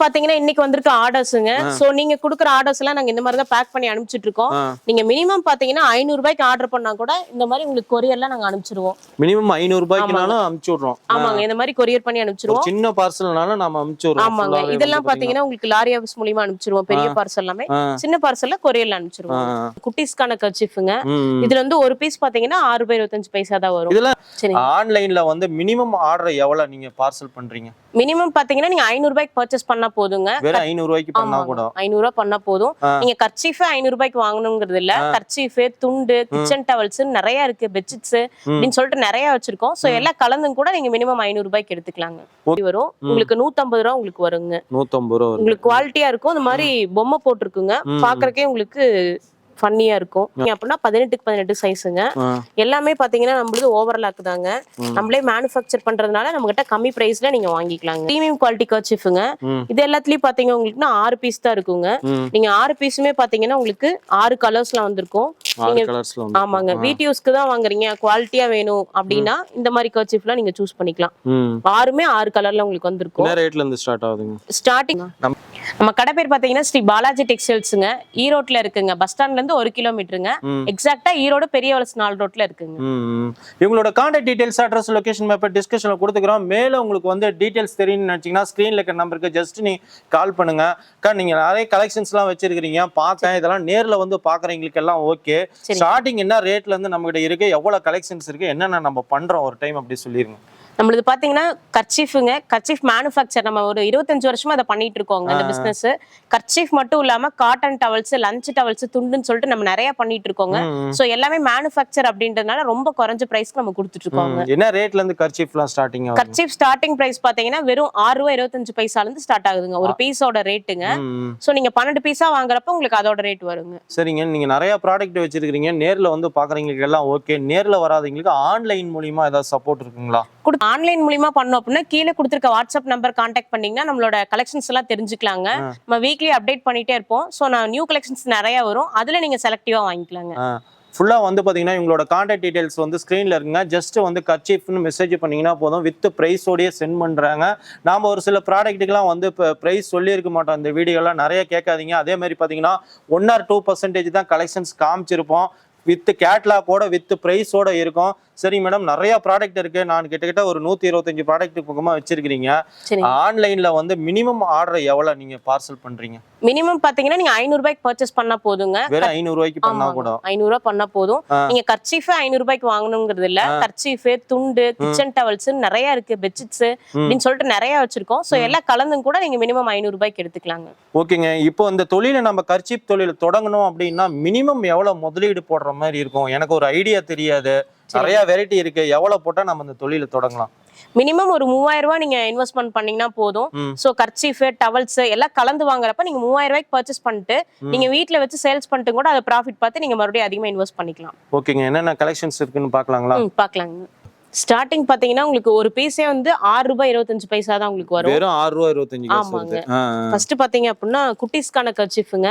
பாத்தீங்கன்னா இன்னைக்கு வந்திருக்க ஆர்டர்ஸ்ங்க. சோ நீங்க குடுக்குற ஆர்டர்ஸ் எல்லாம் நாங்க இந்த மாதிரி தான் பேக் பண்ணி அனுப்பிச்சிட்டு இருக்கோம். நீங்க மினிமம் பாத்தீங்கன்னா 500 ரூபாய்க்கு ஆர்டர் பண்ணா கூட இந்த மாதிரி உங்களுக்கு கொரியர்ல நாங்க அனுப்பிச்சிருவோம். மினிமம் 500 ரூபாய்க்குனாலும் அனுப்பிச்சு விடுறோம். ஆமாங்க, இந்த மாதிரி கொரியர் பண்ணி அனுப்பிச்சிருவோம். சின்ன பார்சல்னாலும் நாம அனுப்பிச்சு விடுறோம். ஆமாங்க, இதெல்லாம் பாத்தீங்கன்னா உங்களுக்கு லாரி ஆபீஸ் மூலமா அனுப்பிச்சிருவோம். பெரிய பார்சல் எல்லாமே சின்ன பார்சல்ல கொரியர்ல அனுப்பிச்சிருவோம். குட்டீஸ்க்கான கர்ச்சீஃப்ங்க. இதுல வந்து ஒரு பீஸ் பாத்தீங்கன்னா ₹6.25 தான் வரும். இதெல்லாம் ஆன்லைன்ல வந்து மினிமம் ஆர்டர் எவ்வளவு நீங்க பார்சல் பண்றீங்க? மினிமம் பாத்தீங்கன்னா நீங்க 500 ரூபாய்க்கு பர்ச்சேஸ் பண்ணா போதுங்க. வெறும் 500 ரூபாய்க்கு பண்ணா கூட 500 ரூபாய் பண்ணா போதும். நீங்க கர்ச்சீஃப் 500 ரூபாய்க்கு வாங்கணும்ங்கிறது இல்ல. கர்ச்சீஃப், துண்டு, கிச்சன் டவல்ஸ் நிறைய இருக்கு, பெட்ஷீட்ஸ் அப்படின்னு சொல்லிட்டு நிறைய வச்சிருக்கோம். சோ எல்லாம் கலந்தும் கூட நீங்க மினிமம் 500 ரூபாய்க்கு எடுத்துக்கலாங்க. வரும் உங்களுக்கு 150 ரூபாய் உங்களுக்கு வருங்க. 150 ரூபாய் உங்களுக்கு குவாலிட்டியா இருக்கும். இந்த மாதிரி பொம்மை போட்டிருக்குங்க. பாக்குறதுக்கே உங்களுக்கு ஃபன்னியா இருக்கும். அப்படின்னா 18க்கு 18 சைஸுங்க. எல்லாமே பாத்தீங்கன்னா நம்மளுக்கு ஓவர்லாக் தாங்க. நம்மளே மேனுஃபேக்சர் பண்றதுனால நம்ம கிட்ட கம்மி பிரைஸ்ல நீங்க வாங்கிக்கலாங்க. பிரீமியம் குவாலிட்டி கர்ச்சீஃப்ங்க. இது எல்லாத்துலயும் பாத்தீங்கன்னா உங்களுக்கு 6 பீஸ் தான் இருக்குங்க. நீங்க 6 பீஸுமே பாத்தீங்கன்னா உங்களுக்கு 6 கலர்ஸ்ல வந்திருக்கும். ஆமாங்க, வீட்டு யூஸ்க்கு தான் வாங்குறீங்க, குவாலிட்டியா வேணும் அப்படின்னா இந்த மாதிரி கர்ச்சீஃப்லாம் நீங்க சூஸ் பண்ணிக்கலாம். 6மே 6 கலர்ல உங்களுக்கு வந்திருக்கும். என்ன ரேட்ல இருந்து ஸ்டார்ட் ஆகுதுங்க? ஸ்டார்டிங் நம்ம கடை பேர் பாத்தீங்கன்னா ஸ்ரீ பாலாஜி டெக்ஸ்டைல்ஸ்ங்க. ஈரோட்ல இருக்குங்க. பஸ் ஸ்டாண்ட்ல இருந்து 1 கிலோமீட்டருங்க. எக்ஸாக்ட்டா ஈரோடு பெரிய வலசு 4 ரோட்ல இருக்குங்க. இவங்களோட contact details, address, location map டிஸ்கஷன்ல கொடுத்துக்கிறோம். மேல உங்களுக்கு வந்து டீடைல்ஸ் தெரியும்னு நினைச்சீங்கன்னா ஸ்கிரீன்ல இருக்க நம்பருக்கு ஜஸ்ட் நீ கால் பண்ணுங்க. நீங்க நிறைய கலெக்ஷன்ஸ்லாம் வச்சிருக்கீங்க, பார்த்தேன். இதெல்லாம் நேர்ல வந்து பாக்குறவங்களுக்கு எல்லாம் ஓகே. ஸ்டார்டிங் என்ன ரேட்ல இருந்து நம்ம கிட்ட இருக்கு, எவ்வளவு கலெக்ஷன்ஸ் இருக்கு, என்னென்ன நம்ம பண்றோம் ஒரு டைம் அப்படி சொல்லிருங்க. நம்மளுக்கு பாத்தீங்கன்னா கர்ச்சீஃப்ங்க. கர்ச்சீஃப் மேனுஃபேக்சர் நம்ம ஒரு 25 வருஷமா அதை பண்ணிட்டு இருக்கோங்க இந்த பிசினஸ். கர்ச்சீஃப் மட்டும் இல்லாம காட்டன் டவல்ஸ், லஞ்ச் டவல்ஸ், துண்டுன்னு சொல்லிட்டு நம்ம நிறைய பண்ணிட்டு இருக்கோங்க. சோ எல்லாமே மேனுஃபேக்சர் அப்படின்றதுனால ரொம்ப குறைஞ்ச பிரைஸ்க்கு நம்ம கொடுத்துட்டு இருக்கோங்க. என்ன ரேட்ல இருந்து கர்ச்சீஃப்லாம் ஸ்டார்டிங் ஆகுது? கர்ச்சீஃப் ஸ்டார்டிங் பிரைஸ் பாத்தீங்கன்னா வெறும் ₹6.25 இருந்து ஸ்டார்ட் ஆகுதுங்க. ஒரு பீஸோட ரேட்டுங்க. சோ நீங்க 12 பீஸா வாங்குறப்ப உங்களுக்கு அதோட ரேட் வருங்க. சரிங்க, நீங்க நிறைய ப்ராடக்ட் வச்சிருக்கீங்க. நேர்ல வந்து பாக்குறவங்களுக்கு எல்லாம் ஓகே. நேர்ல வராதவங்களுக்கு ஆன்லைன் மூலமா ஏதாவது சப்போர்ட் இருக்குங்களா? ஆன்லைன் மூலமா பண்ணோம் அப்படின்னா கீழே கொடுத்திருக்க வாட்ஸ்அப் நம்பர் கான்டாக்ட் பண்ணீங்கன்னா நம்மளோட கலெக்ஷன்ஸ் எல்லாம் தெரிஞ்சுக்கலாங்க. நம்ம வீக்லி அப்டேட் பண்ணிட்டே இருப்போம். சோ நான் நியூ கலெக்ஷன்ஸ் நிறைய வரும், அதுல நீங்க செலக்டிவா வாங்கிக்கலாங்க. ஃபுல்லா வந்து பாத்தீங்கன்னா இவங்களோட கான்டாக்ட் டீடைல்ஸ் வந்து ஸ்கிரீன்ல இருக்குங்க. ஜஸ்ட் வந்து கர்ச்சீஃப்னு மெசேஜ் பண்ணீங்கன்னா போதும், வித் பிரைஸோடய சென்ட் பண்றாங்க. நாம ஒரு சில ப்ராடக்ட்டுக்கெல்லாம் வந்து பிரைஸ் சொல்லி இருக்க மாட்டோம். இந்த வீடியோலாம் நிறைய கேட்காதீங்க. அதே மாதிரி பாத்தீங்கன்னா 1 or 2% தான் கலெக்ஷன்ஸ் காமிச்சிருப்போம். வித் கேட்லாகோட வித் பிரைஸோட இருக்கும். சரி மேடம், நிறைய ப்ராடக்ட் இருக்கு. நான் கிட்டத்தட்ட ஒரு 125 ப்ராடக்ட் பக்கமா வச்சிருக்கீங்க. ஆன்லைன்ல வந்து மினிமம் ஆர்டர் எவ்வளவு நீங்க பார்சல் பண்றீங்க? மினிமம் பாத்தீங்கன்னா நீங்க 500 ரூபாய்க்கு பர்ச்சேஸ் பண்ணா போதுங்க. வெறும் 500 ரூபாய்க்கு பண்ணா கூட 500 ரூபாய் பண்ணா போதும். நீங்க கர்ச்சீஃப் 500 ரூபாய்க்கு வாங்கணும்ங்கிறது இல்ல. கர்ச்சீஃப், துண்டு, கிச்சன் டவல்ஸ் நிறைய இருக்கு, பெட்ஷீட்ஸ் அப்படின்னு சொல்லிட்டு நிறைய வச்சிருக்கோம். சோ எல்லாம் கலந்தும் கூட நீங்க மினிமம் 500 ரூபாய்க்கு எடுத்துக்கலாங்க. ஓகேங்க. இப்போ இந்த தொழிலை நம்ம கர்ச்சீஃப் தொழில் தொடங்கணும் அப்படின்னா மினிமம் எவ்வளவு முதலீடு போடுற மாதிரி இருக்கும்? எனக்கு ஒரு ஐடியா தெரியாது. நிறைய வெரைட்டி இருக்கு. எவ்வளவு போட்டா நம்ம இந்த தொழிலை தொடங்கலாம்? மினிமம் ஒரு 3000 ரூபாய் நீங்க இன்வெஸ்ட்மெண்ட் பண்ணீங்கன்னா போதும். சோ கர்ச்சீஃப், டவல்ஸ் எல்லாம் கலந்து வாங்குறப்ப நீங்க 3000 ரூபாய்க்கு பர்ச்சேஸ் பண்ணிட்டு நீங்க வீட்ல வச்சு சேல்ஸ் பண்ணிட்டு கூட அதை ப்ராஃபிட் பார்த்து நீங்க மறுபடியும் அதிகமா இன்வெஸ்ட் பண்ணிக்கலாம். ஓகேங்க. என்னென்ன கலெக்ஷன்ஸ் இருக்குன்னு பார்க்கலாங்களா? பார்க்கலாங்க. ஸ்டார்டிங் பாத்தீங்கன்னா உங்களுக்கு ஒரு பீஸே வந்து ₹6.25 தான் உங்களுக்கு வரும். வெறும் ₹6.25. ஆமாங்க. ஃபர்ஸ்ட் பாத்தீங்க அப்படின்னா குட்டீஸ்க்கான கர்ச்சீஃப்ங்க.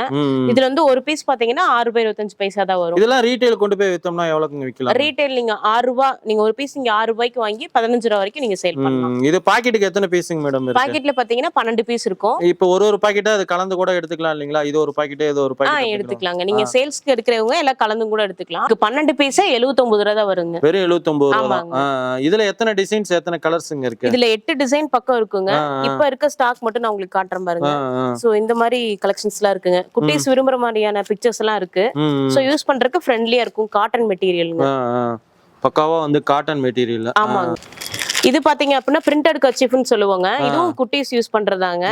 இதுல வந்து ஒரு பீஸ் பாத்தீங்கன்னா ₹6.25 தான் வரும். இதெல்லாம் ரீட்டைல் கொண்டு போய் வித்தோம்னா எவ்வளவுக்கு விக்கலாம்? ரீட்டைல் நீங்க ₹6, நீங்க ஒரு பீஸ் நீங்க ₹6 வாங்கி 15 ரூபாய் வரைக்கும் நீங்க சேல் பண்ணலாம். இது பாக்கெட்டுக்கு எத்தனை பீஸ்ங்க மேடம் இருக்கு? பாக்கெட்ல பாத்தீங்கன்னா 12 பீஸ் இருக்கும். இப்போ ஒரு பாக்கெட் அது கலந்து கூட எடுத்துக்கலாம் இல்லீங்களா? இது ஒரு பாக்கெட், இது ஒரு பாக்கெட் எடுத்துக்கலாங்க. நீங்க சேல்ஸ்க்கு எடுக்கிறவங்க எல்லாம் கலந்து கூட எடுத்துக்கலாம். 12 பீஸே 79 ரூபாய் தான் வருங்க. வெறும் 79 ரூபாய். இதுல எத்தனை டிசைன்ஸ், எத்தனை கலர்ஸ்ங்க இருக்கு? இதுல 8 டிசைன் பக்கம் இருக்குங்க. இப்ப இருக்க ஸ்டாக் மட்டும் நான் உங்களுக்கு காட்டுறேன் பாருங்க. சோ இந்த மாதிரி கலெக்ஷன்ஸ்லாம் இருக்குங்க. குட்டீஸ் விரும்புற மாதிரியான பிக்சர்ஸ் எல்லாம் இருக்கு. சோ யூஸ் பண்றதுக்கு ஃப்ரெண்ட்லியா இருக்கும். காட்டன் மெட்டீரியல்ங்க. பக்காவா வந்து காட்டன் மெட்டீரியல். ஆமாங்க. இது பாத்தீங்க அப்படின்னா பிரிண்டட் கர்ச்சீஃப்னு சொல்லுவாங்க. இதுவும் குட்டீஸ் யூஸ் பண்றதாங்க.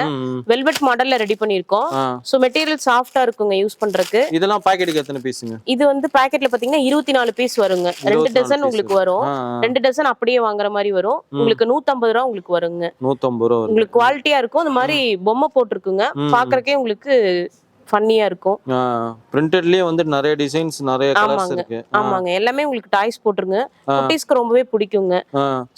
வெல்வெட் மாடல்ல ரெடி பண்ணிருக்கோம். சோ மெட்டீரியல் சாஃப்ட்டா இருக்குங்க யூஸ் பண்றதுக்கு. இதெல்லாம் பாக்கெட்டுக்கு எத்தனை பீஸ்ங்க? இது வந்து பாக்கெட்ல பாத்தீங்கன்னா 24 பீஸ் வருங்க. 2 டசன் உங்களுக்கு வரும். 2 டசன் அப்படியே வாங்குற மாதிரி வரும். உங்களுக்கு 150 ரூபாய் உங்களுக்கு வருங்க. 150 ரூபாய். உங்களுக்கு குவாலிட்டியா இருக்கும். இந்த மாதிரி பொம்மை போட்டிருக்குங்க. பாக்குறதுக்கே உங்களுக்கு ஃபன்னியா இருக்கும். பிரிண்டட்லயே வந்து நிறைய டிசைன்ஸ், நிறைய கலர்ஸ் இருக்கு. ஆமாங்க. எல்லாமே உங்களுக்கு டாய்ஸ் போட்டுருங்க. குட்டீஸ்க்கு ரொம்பவே பிடிக்குங்க.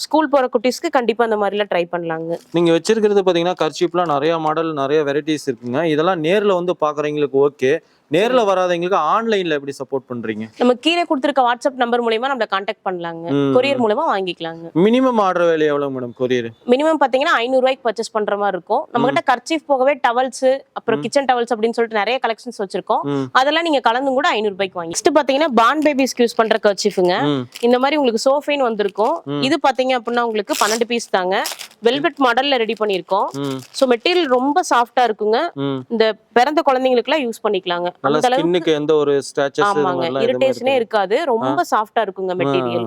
ஸ்கூல் போற குட்டீஸ்க்கு கண்டிப்பா அந்த மாதிரி எல்லாம் ட்ரை பண்ணலாங்க. நீங்க வச்சிருக்கிறது பாத்தீங்கன்னா கர்ச்சீப்லாம் நிறைய மாடல், நிறைய வெரைட்டிஸ் இருக்குங்க. இதெல்லாம் நேர்ல வந்து பாக்குறவங்களுக்கு ஓகே. நேர்ல வராதவங்களுக்கு ஆன்லைன்ல எப்படி சப்போர்ட் பண்றீங்க? நம்ம கீழே கொடுத்திருக்க வாட்ஸ்அப் நம்பர் மூலமா நம்மள கான்டாக்ட் பண்ணலாங்க. கொரியர் மூலமா வாங்கிக்கலாங்க. மினிமம் ஆர்டர் வேலை எவ்வளவு மேடம் கொரியர்? மினிமம் பாத்தீங்கன்னா 500 ரூபாய்க்கு பர்ச்சேஸ் பண்ற மாதிரி இருக்கும். நம்ம கிட்ட கர்ச்சீஃப் போகவே டவல்ஸ், அப்புறம் கிச்சன் டவல்ஸ் அப்படின்னு சொல்லிட்டு நிறைய கலெக்ஷன்ஸ் வச்சிருக்கோம். அதெல்லாம் நீங்க கலந்து கூட 500 ரூபாய்க்கு வாங்கி. நெக்ஸ்ட் பாத்தீங்கன்னா பான் பேபிஸ்க்கு யூஸ் பண்ற கர்ச்சீஃப்ங்க. இந்த மாதிரி உங்களுக்கு சோஃபைன் வந்திருக்கும். இது பாத்தீங்க அப்படின்னா உங்களுக்கு 12 பீஸ் தாங்க. வெல்வெட் மாடல்ல ரெடி பண்ணிருக்கோம். சோ மெட்டீரியல் ரொம்ப சாஃப்டா இருக்குங்க. இந்த பிறந்த குழந்தைங்களுக்கு எல்லாம் யூஸ் பண்ணிக்கலாங்க. அந்த அளவுக்கு எந்த ஒரு ஸ்ட்ரெச்சஸ் ஆமாங்க, இரிட்டேஷனே இருக்காது. ரொம்ப சாஃப்டா இருக்குங்க மெட்டீரியல்.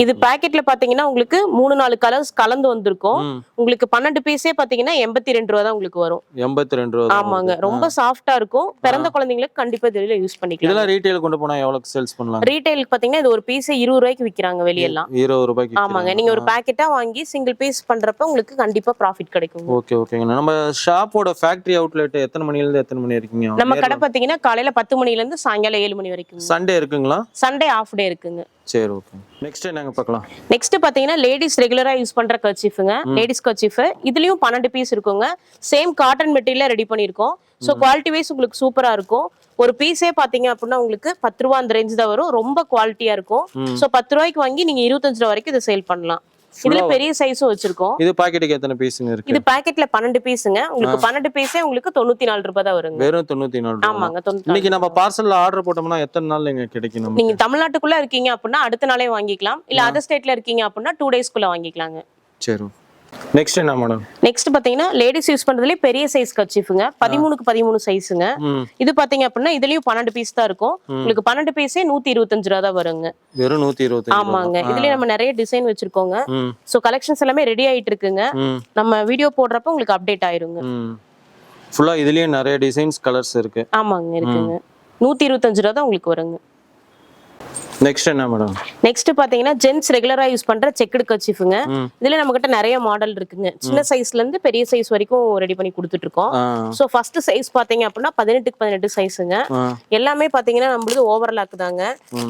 இது பாக்கெட்ல பாத்தீங்கன்னா உங்களுக்கு 3-4 கலர்ஸ் கலந்து வந்திருக்கும். உங்களுக்கு 12 பீஸே பாத்தீங்கன்னா 82 ரூபாய் தான் உங்களுக்கு வரும். 82 ரூபாய். ஆமாங்க, ரொம்ப சாஃப்டா இருக்கும். பிறந்த குழந்தைங்களுக்கு கண்டிப்பா இதுல யூஸ் பண்ணிக்கலாம். இதெல்லாம் ரீட்டைல் கொண்டு போனா எவ்வளவுக்கு சேல்ஸ் பண்ணலாம்? ரீட்டைலுக்கு பாத்தீங்கன்னா இது ஒரு பீஸ் 20 ரூபாய்க்கு விக்கிறாங்க வெளியெல்லாம். 20 ரூபாய்க்கு. ஆமாங்க, நீங்க ஒரு பாக்கெட்டா வாங்கி சிங்கிள் பீஸ் பண்றப்ப உங்களுக்கு கண்டிப்பா ப்ராஃபிட் கிடைக்கும். ஓகே ஓகேங்க. நம்ம ஷாப்போட ஃபேக்டரி அவுட்லெட் எத்தனை மணில இருந்து எத்தனை மணி வரைக்கும்? நம்ம கடை பாத்தீங்கன்னா காலையில 10 மணில இருந்து சாயங்காலம் 7 மணி வரைக்கும். சண்டே இருக்குங்களா? சண்டே ஆஃப் டே இருக்குங்க. சரி, ஓகே. நெக்ஸ்ட் என்னங்க பார்க்கலாம்? நெக்ஸ்ட் பாத்தீங்கன்னா லேடிஸ் ரெகுலரா யூஸ் பண்ற கர்ச்சீஃப்ங்க. லேடிஸ் கர்ச்சீஃப் இதுலயும் 12 பீஸ் இருக்குங்க. சேம் காட்டன் மெட்டீரியல்ல ரெடி பண்ணிருக்கோம். சோ குவாலிட்டி வைஸ் உங்களுக்கு சூப்பரா இருக்கும். ஒரு பீஸே பாத்தீங்க அப்படின்னா உங்களுக்கு 10 ரூபாய் அந்த ரேஞ்ச் தான் வரும். ரொம்ப குவாலிட்டியா இருக்கும். சோ 10 ரூபாய்க்கு வாங்கி நீங்க 25 ரூபாய் வரைக்கும் இதை சேல் பண்ணலாம். இதுல பெரிய சைஸும் வச்சிருக்கோம். இது பாக்கெட்டுக்கு எத்தனை பீஸ்ங்க இருக்கு? இது பாக்கெட்ல 12 பீஸ்ங்க. உங்களுக்கு 12 பீஸே உங்களுக்கு 94 ரூபாய் தான் வருங்க. வெறும் 94 ரூபாய். ஆமாங்க. இன்னைக்கு நம்ம பார்சல்ல ஆர்டர் போட்டோம்னா எத்தனை நாள்ல எங்க கிடைக்கும் நமக்கு? நீங்க தமிழ்நாட்டுக்குள்ள இருக்கீங்க அப்படின்னா அடுத்த நாளே வாங்கிக்கலாம். இல்ல அதர் ஸ்டேட்ல இருக்கீங்க அப்படின்னா 2 டேஸ்க்குள்ள வாங்கிக்கலாங்க. சரி. நெக்ஸ்ட் என்ன மேடம்? நெக்ஸ்ட் பாத்தீங்கன்னா லேடிஸ் யூஸ் பண்றதுலயே பெரிய சைஸ் கர்ச்சீஃப்ங்க. 13க்கு 13 சைஸ்ங்க. இது பாத்தீங்க அப்படின்னா இதுலயும் 12 பீஸ் தான் இருக்கும். உங்களுக்கு 12 பீஸே 125 ரூபாய் தான் வருங்க. வெறும் 125. ஆமாங்க. இதுலயே நம்ம நிறைய டிசைன் வச்சிருக்கோங்க. சோ கலெக்ஷன்ஸ் எல்லாமே ரெடி ஆயிட்டு இருக்குங்க. நம்ம வீடியோ போடுறப்ப உங்களுக்கு அப்டேட் ஆயிருங்க. ஃபுல்லா இதுலயே நிறைய டிசைன்ஸ் கலர்ஸ் இருக்கு. ஆமாங்க, இருக்குங்க. 125 ரூபாய் தான் உங்களுக்கு வருங்க. நெக்ஸ்ட் என்ன மேடம்? நெக்ஸ்ட் பாத்தீங்கன்னா ஜென்ஸ் ரெகுலரா யூஸ் பண்ற செக்குடு கர்ச்சீஃப்ங்க. இதுல நம்ம கிட்ட நிறைய மாடல் இருக்குங்க. சின்ன சைஸ்ல இருந்து பெரிய சைஸ் வரைக்கும் ரெடி பண்ணி கொடுத்துட்டு இருக்கோம். சோ ஃபர்ஸ்ட் சைஸ் பாத்தீங்க அப்படின்னா 18க்கு 18 சைஸ்ங்க. எல்லாமே பாத்தீங்கன்னா நம்மளுக்கு ஓவர்லாக் தாங்க.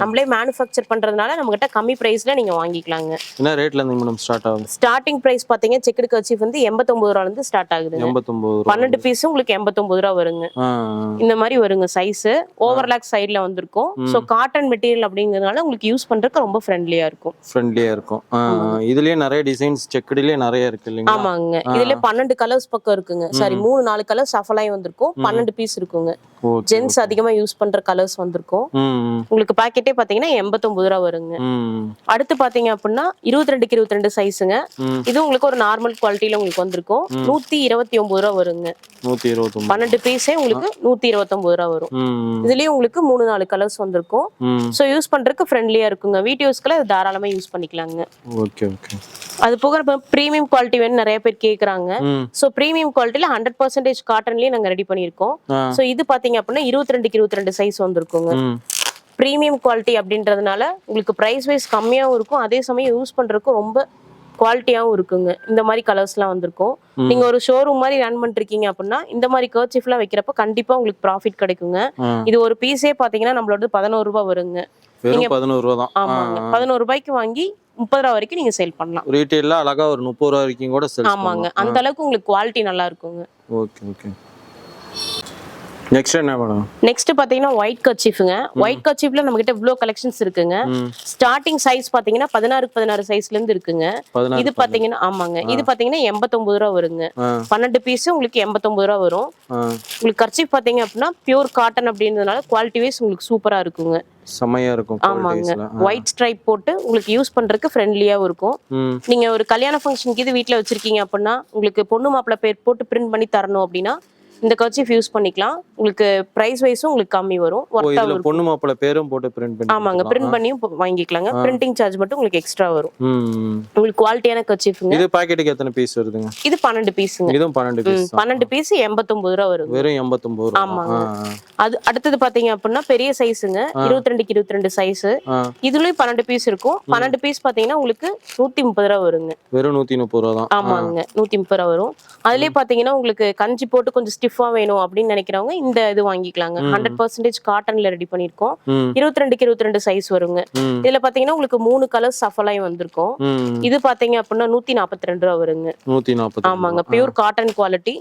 நம்மளே மேனுஃபேக்சர் பண்றதுனால நம்ம கிட்ட கம்மி பிரைஸ்ல நீங்க வாங்கிக்கலாங்க. என்ன ரேட்ல இருந்து மேடம் ஸ்டார்ட் ஆகும்? ஸ்டார்டிங் பிரைஸ் பாத்தீங்க செக்குடு கர்ச்சீஃப் வந்து 89 ரூபாயில இருந்து ஸ்டார்ட் ஆகுது. 89. 12 பீஸ் உங்களுக்கு 89 ரூபாய் வருங்க. இந்த மாதிரி வருங்க சைஸ். ஓவர்லாக் சைடுல வந்திருக்கும். சோ காட்டன் மெட்டீரியல் அப்படிங்கறதுனால உங்களுக்கு யூஸ் பண்றதுக்கு ரொம்ப ஃப்ரெண்ட்லியா இருக்கும். ஃப்ரெண்ட்லியா இருக்கும். இதுலயே நிறைய டிசைன்ஸ் செக்குடுலயே நிறைய இருக்கு இல்லீங்களா? ஆமாங்க. இதுல 12 கலர்ஸ் பக்கம் இருக்குங்க. சாரி 3-4 கலர்ஸ் சஃபலாய் வந்திருக்கும். 12 பீஸ் இருக்குங்க. ஜென்ஸ் அதிகமா யூஸ் பண்ற கலர்ஸ் வந்திருக்கும். உங்களுக்கு பாக்கெட்டே பாத்தீங்கன்னா 89 ரூபாய் வருங்க. அடுத்து பாத்தீங்க அப்படின்னா 22க்கு 22 சைஸ்ங்க. இது உங்களுக்கு ஒரு நார்மல் குவாலிட்டில உங்களுக்கு வந்திருக்கும். 129 ரூபாய் வருங்க. 129. 12 பீஸே உங்களுக்கு 129 ரூபாய் வரும். இதுலயே உங்களுக்கு 3-4 கலர்ஸ் வந்திருக்கும். சோ யூஸ் பண்றதுக்கு ஃப்ரெண்ட்லியா இருக்குங்க. வீடியோஸ்க்குள்ள இது தாராளமா யூஸ் பண்ணிக்கலாங்க. Okay okay. அது போக பிரீமியம் குவாலிட்டி வேணும் நிறைய பேர் கேக்குறாங்க. சோ பிரீமியம் குவாலிட்டில 100% காட்டன்லயே நாங்க ரெடி பண்ணிருக்கோம். சோ இது பாத்தீங்க அப்படின்னா 22க்கு 22 சைஸ் வந்திருக்குங்க. பிரீமியம் குவாலிட்டி அப்படின்றதுனால உங்களுக்கு பிரைஸ் வைஸ் கம்மியாவும் இருக்கும். அதே சமயம் யூஸ் பண்றதுக்கு ரொம்ப குவாலிட்டியாவும் இருக்குங்க. இந்த மாதிரி கலர்ஸ் எல்லாம் வந்திருக்கும். நீங்க ஒரு ஷோரூம் மாதிரி ரன் பண்ணிருக்கீங்க அப்படின்னா இந்த மாதிரி கர்ச்சீஃப் எல்லாம் வைக்கிறப்ப கண்டிப்பா உங்களுக்கு ப்ராஃபிட் கிடைக்குங்க. இது ஒரு பீஸே பாத்தீங்கன்னா நம்மளோட 11 ரூபாய் வருங்க. வெறும் 11 ரூபாய் தான். ஆமாங்க. 11 ரூபாய்க்கு வாங்கி 30 ரூபாய் வரைக்கும் நீங்க சேல் பண்ணலாம். ரீட்டைல்ல அழகா ஒரு 30 ரூபாய் வரைக்கும் கூட சேல் பண்ணலாம். ஆமாங்க. அந்த அளவுக்கு உங்களுக்கு குவாலிட்டி நல்லா இருக்குங்க. Okay okay. நெக்ஸ்ட் என்ன மேடம்? நெக்ஸ்ட் பாத்தீங்கன்னா ஒயிட் கர்ச்சீஃப்ங்க. ஒயிட் கர்ச்சீஃப்ல நம்ம கிட்ட இவ்ளோ கலெக்ஷன்ஸ் இருக்குங்க. ஸ்டார்டிங் சைஸ் பாத்தீங்கன்னா 16க்கு 16 சைஸ்ல இருந்து இருக்குங்க. இது பாத்தீங்கன்னா ஆமாங்க. இது பாத்தீங்கன்னா 89 ரூபாய் வருங்க. 12 பீஸ் உங்களுக்கு 89 ரூபாய் வரும். உங்களுக்கு கர்ச்சீஃப் பாத்தீங்க அப்படின்னா பியூர் காட்டன் அப்படின்றதுனால குவாலிட்டி வைஸ் உங்களுக்கு சூப்பரா இருக்குங்க. செமையா இருக்கும். ஆமாங்க. ஒயிட் ஸ்ட்ரைப் போட்டு உங்களுக்கு யூஸ் பண்றதுக்கு ஃப்ரெண்ட்லியாவும் இருக்கும். நீங்க ஒரு கல்யாண ஃபங்க்ஷனுக்கு இது வீட்ல வச்சிருக்கீங்க அப்படின்னா உங்களுக்கு பொண்ணு மாப்பிள்ளை பேர் போட்டு பிரிண்ட் பண்ணி தரணும் அப்படின்னா இந்த கர்ச்சீஃப் யூஸ் பண்ணிக்கலாம். உங்களுக்கு பிரைஸ் வைஸும் உங்களுக்கு கம்மி வரும். இதுல பொண்ணு மாப்பிள்ளை பேரும் போட்டு பிரிண்ட் பண்ணி ஆமாங்க. பிரிண்ட் பண்ணியும் வாங்கிக்கலாங்க. பிரிண்டிங் சார்ஜ் மட்டும் உங்களுக்கு எக்ஸ்ட்ரா வரும். உங்களுக்கு குவாலிட்டியான கர்ச்சீஃப்ங்க. இது பாக்கெட்டுக்கு எத்தனை பீஸ் வருதுங்க? இது 12 பீஸ்ங்க. இதுவும் 12 பீஸ். 12 பீஸ் 89 ரூபாய் வரும். வெறும் 89 ரூபாய். ஆமாங்க. அது அடுத்தது பாத்தீங்க அப்படின்னா பெரிய சைஸ்ங்க. 22க்கு 22 சைஸ். இதுலயும் 12 பீஸ் இருக்கும். 12 பீஸ் பாத்தீங்கன்னா உங்களுக்கு 130 ரூபாய் வருங்க. வெறும் 130 ரூபாய் தான். ஆமாங்க. 130 ரூபாய் வரும். அதுலயே பாத்தீங்கன்னா உங்களுக்கு கஞ்சி போட்டு கொஞ்சம் ஸ்டிஃப் ஸ்டிஃபா வேணும் அப்படின்னு நினைக்கிறவங்க இந்த இது வாங்கிக்கலாங்க. 100% காட்டன்ல ரெடி பண்ணிருக்கோம். ம் 22க்கு 22 சைஸ் வருங்க. ம் இதுல பாத்தீங்கன்னா உங்களுக்கு 3 கலர்ஸ் சஃபலாய் வந்திருக்கும். ம் இது பாத்தீங்க அப்படின்னா 142 ரூபா வருங்க. 140. ஆமாங்க, பியூர் காட்டன் குவாலிட்டி.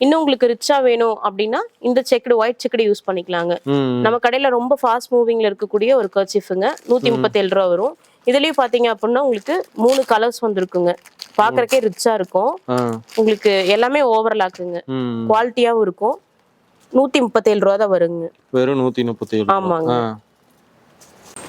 இன்னும் உங்களுக்கு ரிச்சா வேணும் அப்படின்னா இந்த செக்குடு ஒயிட் செக்குடு யூஸ் பண்ணிக்கலாங்க. ம் நம்ம கடையில ரொம்ப ஃபாஸ்ட் மூவிங்ல இருக்கக்கூடிய ஒரு கர்ச்சீஃப்ங்க 137 ரூபா வரும். இதுலயும் பாத்தீங்க அப்படின்னா உங்களுக்கு 3 கலர்ஸ் வந்திருக்குங்க. பாக்குறக்கே ரிச்சா இருக்கும். ஆ உங்களுக்கு எல்லாமே ஓவர்லாக்குங்க, ம் குவாலிட்டியாவும் இருக்கும். 137 ரூபா தான் வருங்க. வெறும் 137. ஆமாங்க.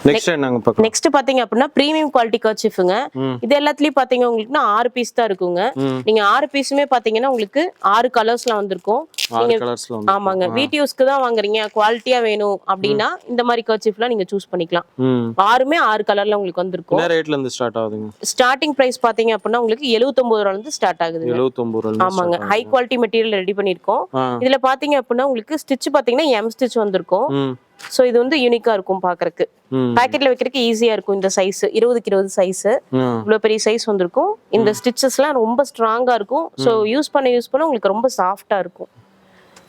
நெக்ஸ்ட் என்னங்க பார்க்கலாம்? நெக்ஸ்ட் பாத்தீங்க அப்படின்னா பிரீமியம் குவாலிட்டி கர்ச்சீஃப்ங்க. ம் இது எல்லாத்துலயும் பாத்தீங்க உங்களுக்கு 6 பீஸ் தான் இருக்குங்க. ம் நீங்க 6 பீஸுமே பாத்தீங்கன்னா உங்களுக்கு 6 கலர்ஸ்ல வந்திருக்கும். 6 கலர்ஸ்ல வந்து. ஆமாங்க, வீட்டு யூஸ்க்கு தான் வாங்குறீங்க, குவாலிட்டியா வேணும் அப்படின்னா இந்த மாதிரி கர்ச்சீஃப்லாம் நீங்க சூஸ் பண்ணிக்கலாம். ம் 6மே 6 கலர்ல உங்களுக்கு வந்திருக்கும். என்ன ரேட்ல இருந்து ஸ்டார்ட் ஆகுதுங்க? ஸ்டார்டிங் பிரைஸ் பாத்தீங்க அப்படின்னா உங்களுக்கு 79 ரூபால இருந்து ஸ்டார்ட் ஆகுதுங்க. 79 ரூபாய். ஆமாங்க, ஹை குவாலிட்டி மெட்டீரியல் ரெடி பண்ணிருக்கோம். இதுல பாத்தீங்க அப்படின்னா உங்களுக்கு ஸ்டிச் பாத்தீங்கன்னா எம் ஸ்டிச் வந்திருக்கும். ம் சோ இது வந்து யூனிக்கா இருக்கும் பாக்குறதுக்கு. ம் பாக்கெட்ல வைக்கிறதுக்கு ஈஸியா இருக்கும். இந்த சைஸ் 20க்கு 20 சைஸ், ம் இவ்வளவு பெரிய சைஸ் வந்திருக்கும். இந்த ஸ்டிச்சஸ்லாம் ரொம்ப ஸ்ட்ராங்கா இருக்கும். சோ யூஸ் பண்ண உங்களுக்கு ரொம்ப சாஃப்டா இருக்கும்.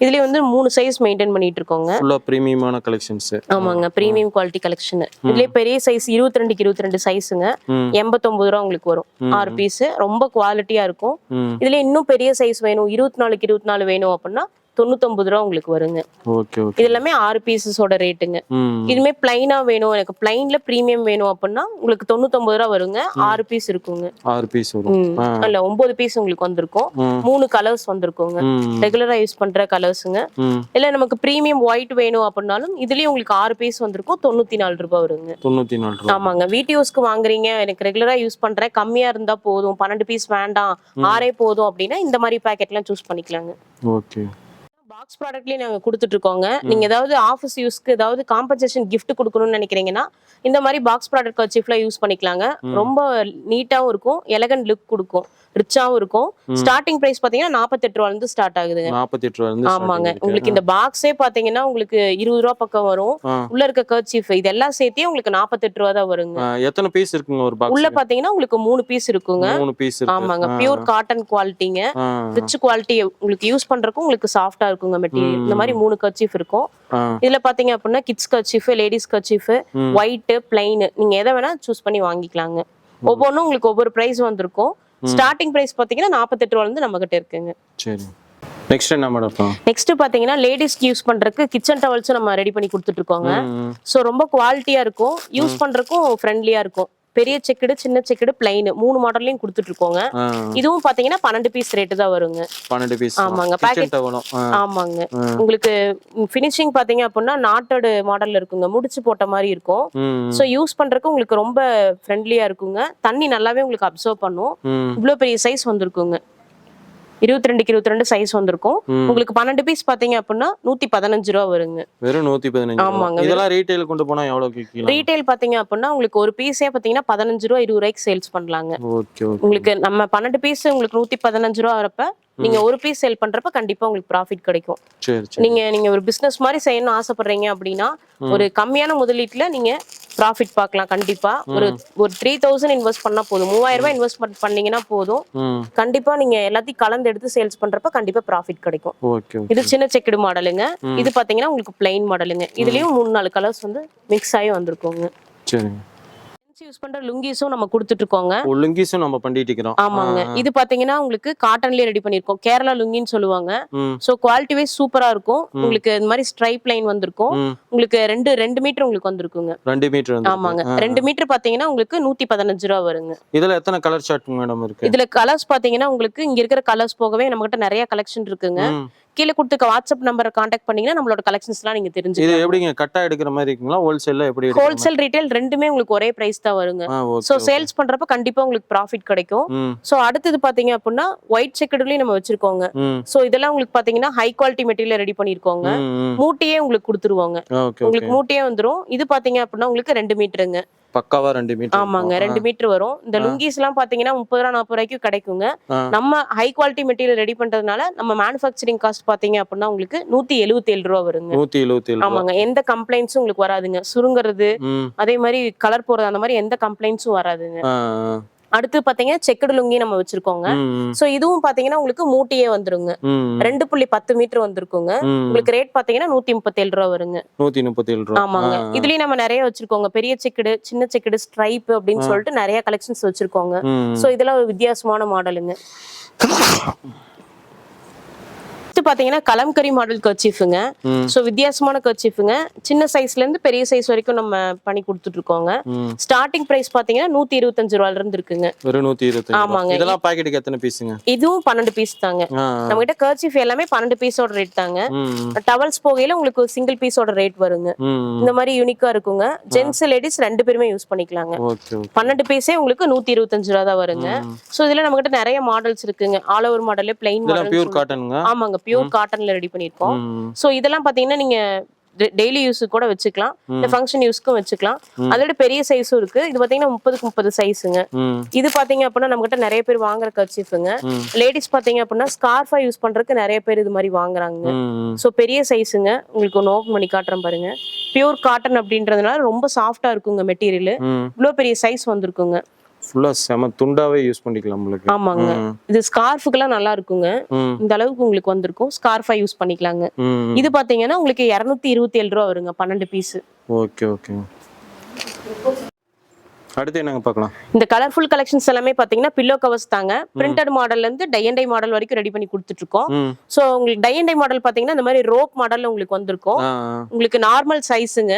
இதுலயே வந்து 3 சைஸ் மெயின்டைன் பண்ணிட்டு இருக்கோங்க. ஃபுல்லா பிரீமியமான கலெக்ஷன்ஸ். ஆமாங்க, பிரீமியம் குவாலிட்டி கலெக்ஷன். இதுலயே பெரிய சைஸ் 22க்கு 22 சைஸ்ங்க. ம் 89 ரூபா உங்களுக்கு வரும் 6 பீஸ். ரொம்ப குவாலிட்டியா இருக்கும். ம் இதுல இன்னும் பெரிய சைஸ் வேணும், 24க்கு 24 வேணும் அப்படின்னா 99 ரூபா உங்களுக்கு வருங்க. Okay okay. இது எல்லாமே 6 பீசஸோட ரேட்டுங்க. ம் இதுமே பிளைனா வேணும், எனக்கு பிளைன்ல பிரீமியம் வேணும் அப்படின்னா உங்களுக்கு 99 ரூபா வருங்க. 6 பீஸ் இருக்குங்க. 6 பீஸ் வரும். இல்ல 9 பீஸ் உங்களுக்கு வந்திருக்கும். ம் 3 கலர்ஸ் வந்திருக்குங்க. ம் ரெகுலரா யூஸ் பண்ற கலர்ஸ்ங்க. ம் இல்ல நமக்கு பிரீமியம் ஒயிட் வேணும் அப்படின்னாலும் இதுலயும் உங்களுக்கு 6 பீஸ் வந்திருக்கும். 94 ரூபாய் வருங்க. 94 ரூபாய். ஆமாங்க, வீட்டு யூஸ்க்கு வாங்குறீங்க, எனக்கு ரெகுலரா யூஸ் பண்றேன், கம்மியா இருந்தா போதும், 12 பீஸ் வேண்டாம், 6 போதும் அப்படின்னா இந்த மாதிரி பேக்கெட்லாம் சூஸ் பண்ணிக்கலாங்க. ஓகே. பாக்ஸ் ப்ராடக்ட்லயே நாங்க கொடுத்துட்டு இருக்கோங்க. நீங்க ஏதாவது ஆஃபீஸ் யூஸ்க்கு ஏதாவது காம்பன்சேஷன் gift கொடுக்கணும்னு நினைக்கிறீங்கன்னா இந்த மாதிரி பாக்ஸ் ப்ராடக்ட் கர்ச்சீஃப்ல யூஸ் பண்ணிக்கலாங்க. ரொம்ப நீட்டாவும் இருக்கும், எலகன்ட் லுக் கொடுக்கும், ரிச்சாவும் இருக்கும். ஸ்டார்டிங் பிரைஸ் பாத்தீங்கன்னா 48 ரூபால இருந்து ஸ்டார்ட் ஆகுதுங்க. 48 ரூபாய் இருந்து. ஆமாங்க, உங்களுக்கு இந்த பாக்ஸே பாத்தீங்கன்னா உங்களுக்கு 20 ரூபா பக்கம் வரும். உள்ள இருக்க கர்ச்சீஃப் இதெல்லாம் சேர்த்தே உங்களுக்கு 48 ரூபா தான் வருங்க. எத்தனை பீஸ் இருக்குங்க ஒரு பாக்ஸ்? உள்ள பாத்தீங்கன்னா உங்களுக்கு 3 பீஸ் இருக்குங்க. 3 பீஸ் இருக்கு. ஆமாங்க, பியூர் காட்டன் குவாலிட்டிங்க, ரிச் குவாலிட்டி. உங்களுக்கு யூஸ் பண்றதுக்கு உங்களுக்கு சாஃப்டா இருக்குங்க மெட்டீரியல். இந்த மாதிரி 3 கர்ச்சீஃப் இருக்கும். இதுல பாத்தீங்க அப்படின்னா kids kerchief, ladies kerchief, white, plain, நீங்க எதை வேணா சூஸ் பண்ணி வாங்கிக்கலாங்க. ஒவ்வொன்றும் உங்களுக்கு ஒவ்வொரு பிரைஸ் வந்திருக்கும். ஸ்டார்டிங் பிரைஸ் பாத்தீங்கன்னா 48 ரூபால இருந்து நம்ம கிட்ட இருக்குங்க. சரி, நெக்ஸ்ட் என்ன மேடம்? நெக்ஸ்ட் பாத்தீங்கன்னா லேடிஸ்க்கு யூஸ் பண்றதுக்கு கிச்சன் டவல்ஸ் நம்ம ரெடி பண்ணி கொடுத்துட்டு இருக்கோங்க. சோ ரொம்ப குவாலிட்டியா இருக்கும், யூஸ் பண்றதுக்கும் ஃப்ரெண்ட்லியா இருக்கும். பெரிய செக்குடு, சின்ன செக்குடு, பிளைன் 3 மாடல்லையும் கொடுத்துட்டு இருக்கோங்க. இதுவும் பாத்தீங்கன்னா 12 பீஸ் ரேட் தான் வருங்க. 12 பீஸ். ஆமாங்க, பாக்கெட். ஆமாங்க, உங்களுக்கு ஃபினிஷிங் பாத்தீங்க அப்படின்னா நாட்டட் மாடல்ல இருக்குங்க, முடிச்சு போட்ட மாதிரி இருக்கும். சோ யூஸ் பண்றதுக்கு உங்களுக்கு ரொம்ப ஃப்ரெண்ட்லியா இருக்குங்க. தண்ணி நல்லாவே உங்களுக்கு அப்சர்வ் பண்ணும். இவ்வளவு பெரிய சைஸ் வந்திருக்குங்க. 22க்கு 22 சைஸ் வந்திருக்கும். உங்களுக்கு 12 பீஸ் பாத்தீங்க அப்படின்னா 115 ரூபா வருங்க. வெறும் 115. ஆமாங்க. இதெல்லாம் ரீட்டைல் கொண்டு போனா எவ்வளவு விக்கலாம்? ரீட்டைல் பாத்தீங்க அப்படின்னா உங்களுக்கு ஒரு பீஸே பாத்தீங்கன்னா 15 ரூபா 20 ரூபாய்க்கு சேல்ஸ் பண்ணலாங்க. Okay okay. உங்களுக்கு நம்ம 12 பீஸ் உங்களுக்கு 115 ரூபா வரப்ப நீங்க ஒரு பீஸ் சேல் பண்றப்ப கண்டிப்பா உங்களுக்கு ப்ராஃபிட் கிடைக்கும். சரி சரி. நீங்க ஒரு பிசினஸ் மாதிரி செய்யணும்னு ஆசைப்படுறீங்க அப்படின்னா ஒரு கம்மியான முதலீட்டுல நீங்க ப்ராஃபிட் பார்க்கலாம். கண்டிப்பா ஒரு 3000 இன்வெஸ்ட் பண்ணா போதும், 3000 ரூபாய் இன்வெஸ்ட் பண்ணீங்கன்னா போதும். கண்டிப்பா நீங்க எல்லாத்தையும் கலந்து எடுத்து சேல்ஸ் பண்றப்ப கண்டிப்பா ப்ராஃபிட் கிடைக்கும். ஓகே. இது சின்ன செக்குடு மாடலுங்க. இது பாத்தீங்கன்னா உங்களுக்கு பிளைன் மாடலுங்க. இதுலயும் 3-4 கலர்ஸ் வந்து மிக்ஸ் ஆகி வந்திருக்குங்க. சரிங்க. யூஸ் பண்ற லுங்கிஸும் நம்ம கொடுத்துட்டு இருக்கோங்க. லுங்கிஸும் நம்ம பண்ணிட்டு இருக்கோம். ஆமாங்க, இது பாத்தீங்கன்னா உங்களுக்கு காட்டன்லயே ரெடி பண்ணிருக்கோம். கேரளா லுங்கின்னு சொல்லுவாங்க. சோ குவாலிட்டி வைஸ் சூப்பரா இருக்கும். உங்களுக்கு இந்த மாதிரி ஸ்ட்ரைப் லைன் வந்திருக்கும். உங்களுக்கு 2 மீட்டர் உங்களுக்கு வந்திருக்குங்க. 2 மீட்டர் வந்து. ஆமாங்க, 2 மீட்டர் பாத்தீங்கன்னா உங்களுக்கு 115 ரூபா வருங்க. இதுல எத்தனை கலர் சார்ட் மேடம் இருக்கு? இதுல கலர்ஸ் பாத்தீங்கன்னா உங்களுக்கு இங்க இருக்கிற கலர்ஸ் போகவே நம்ம கிட்ட நிறைய கலெக்ஷன் இருக்குங்க. கீழே கொடுத்துக்க வாட்ஸ்அப் நம்பரை கான்டாக்ட் பண்ணீங்கன்னா நம்மளோட கலெக்ஷன்ஸ்லாம் நீங்க தெரிஞ்சுக்கலாம். இது எப்படிங்க கட்டா எடுக்கிற மாதிரி இருக்குங்களா, ஹோல்சேல்ல எப்படி? ஹோல்சேல் ரீட்டைல் ரெண்டுமே உங்களுக்கு ஒரே பிரைஸ் தான் வருங்க. சோ சேல்ஸ் பண்றப்ப கண்டிப்பா உங்களுக்கு ப்ராஃபிட் கிடைக்கும். சோ அடுத்தது பாத்தீங்க அப்படின்னா ஒயிட் செக்குடுலயும் நம்ம வச்சிருக்கோங்க. சோ இதெல்லாம் உங்களுக்கு பாத்தீங்கன்னா ஹை குவாலிட்டி மெட்டீரியல் ரெடி பண்ணிருக்கோங்க. மூட்டையே உங்களுக்கு கொடுத்துருவாங்க. உங்களுக்கு மூட்டையே வந்துரும். இது பாத்தீங்க அப்படின்னா உங்களுக்கு 2 மீட்டருங்க. பக்காவா 2 மீட்டர். ஆமாங்க, 2 மீட்டர் வரும். இந்த லுங்கிஸ் எல்லாம் பாத்தீங்கன்னா 30 ரூபா 40 ரூபாய்க்கு கிடைக்குங்க. நம்ம ஹை குவாலிட்டி மெட்டீரியல் ரெடி பண்றதுனால நம்ம மேனுஃபேக்சரிங் காஸ்ட் பாத்தீங்க அப்படின்னா உங்களுக்கு 177 ரூபா வருங்க. 177. ஆமாங்க, எந்த கம்ப்ளைண்ட்ஸும் உங்களுக்கு வராதுங்க. சுருங்குறது, அதே மாதிரி கலர் போறது, அந்த மாதிரி எந்த கம்ப்ளைண்ட்ஸும் வராதுங்க. அடுத்து பாத்தீங்கன்னா செக்குடு லுங்கி நம்ம வச்சிருக்கோங்க. சோ இதுவும் பாத்தீங்கன்னா உங்களுக்கு மூட்டியே வந்துருங்க. 2.10 மீட்டர் வந்திருக்குங்க. உங்களுக்கு ரேட் பாத்தீங்கன்னா 137 ரூபா வருங்க. 137 ரூபா. ஆமாங்க. இதுலயும் நம்ம நிறைய வச்சிருக்கோங்க. பெரிய செக்குடு, சின்ன செக்குடு, ஸ்ட்ரைப் அப்படின்னு சொல்லிட்டு நிறைய கலெக்ஷன்ஸ் வச்சிருக்கோங்க. சோ இதெல்லாம் ஒரு வித்தியாசமான மாடலுங்க. பாத்தீங்கன்னா கலம்கரி மாடல் கர்ச்சீஃப்ங்க. சோ வித்தியாசமான கர்ச்சீஃப்ங்க. சின்ன சைஸ்ல இருந்து பெரிய சைஸ் வரைக்கும் நம்ம பண்ணி கொடுத்துட்டு இருக்கோங்க. ஸ்டார்டிங் பிரைஸ் பாத்தீங்கன்னா 125 ரூபாயில இருந்து இருக்குங்க. வெறும் 125. ஆமாங்க. இதெல்லாம் பாக்கெட்டுக்கு எத்தனை பீஸ்ங்க? இதுவும் 12 பீஸ் தாங்க. நம்ம கிட்ட கர்ச்சீஃப் எல்லாமே 12 பீஸோட ரேட் தாங்க. டவல்ஸ் போகையில உங்களுக்கு சிங்கிள் பீஸோட ரேட் வருங்க. இந்த மாதிரி யூனிக்கா இருக்குங்க. ஜென்ஸ் லேடிஸ் ரெண்டு பேருமே யூஸ் பண்ணிக்கலாங்க. 12 பீஸே உங்களுக்கு 125 ரூபா தான் வருங்க. சோ இதுல நம்ம கிட்ட நிறைய மாடல்ஸ் இருக்குங்க. All over model, plain model. Pure காட்டன்ங்க. ஆமாங்க, பியூர் காட்டன்ல ரெடி பண்ணிருக்கோம். சோ இதெல்லாம் பாத்தீங்கன்னா நீங்க டெய்லி யூஸ்க்கு கூட வச்சுக்கலாம், இல்ல ஃபங்க்ஷன் யூஸ்க்கும் வச்சுக்கலாம். அதோட பெரிய சைஸும் இருக்கு. இது பாத்தீங்கன்னா 30க்கு 30 சைஸுங்க. இது பாத்தீங்க அப்படின்னா நம்ம கிட்ட நிறைய பேர் வாங்குற கர்ச்சீஃப்ங்க. லேடிஸ் பாத்தீங்க அப்படின்னா ஸ்கார்ஃபா யூஸ் பண்றதுக்கு நிறைய பேர் இது மாதிரி வாங்குறாங்க. சோ பெரிய சைஸுங்க. உங்களுக்கு ஒன்று ஓப்பன் பண்ணி காட்டுறேன் பாருங்க. பியூர் காட்டன் அப்படின்றதுனால ரொம்ப சாஃப்டா இருக்குங்க மெட்டீரியல். இவ்வளவு பெரிய சைஸ் வந்திருக்குங்க. ஃபுல்லா செம துண்டாவே யூஸ் பண்ணிக்கலாம் உங்களுக்கு. ஆமாங்க. இது ஸ்கார்ஃபுக்குலாம் நல்லா இருக்குங்க. இந்த அளவுக்கு உங்களுக்கு வந்திருக்கும். ஸ்கார்ஃபா யூஸ் பண்ணிக்கலாங்க. இது பாத்தீங்கன்னா உங்களுக்கு 227 ரூபா வருங்க 12 பீஸ். Okay okay. அடுத்து என்னங்க பார்க்கலாம்? இந்த கலர்ஃபுல் கலெக்ஷன்ஸ் எல்லாமே பாத்தீங்கன்னா பில்லோ கவர்ஸ் தாங்க. பிரிண்டட் மாடல்ல இருந்து டை அண்ட் டை மாடல் வரைக்கும் ரெடி பண்ணி கொடுத்துட்டு இருக்கோம். சோ உங்களுக்கு டை அண்ட் டை மாடல் பாத்தீங்கன்னா இந்த மாதிரி ரோப் மாடல்ல உங்களுக்கு வந்திருக்கும். உங்களுக்கு நார்மல் சைஸுங்க.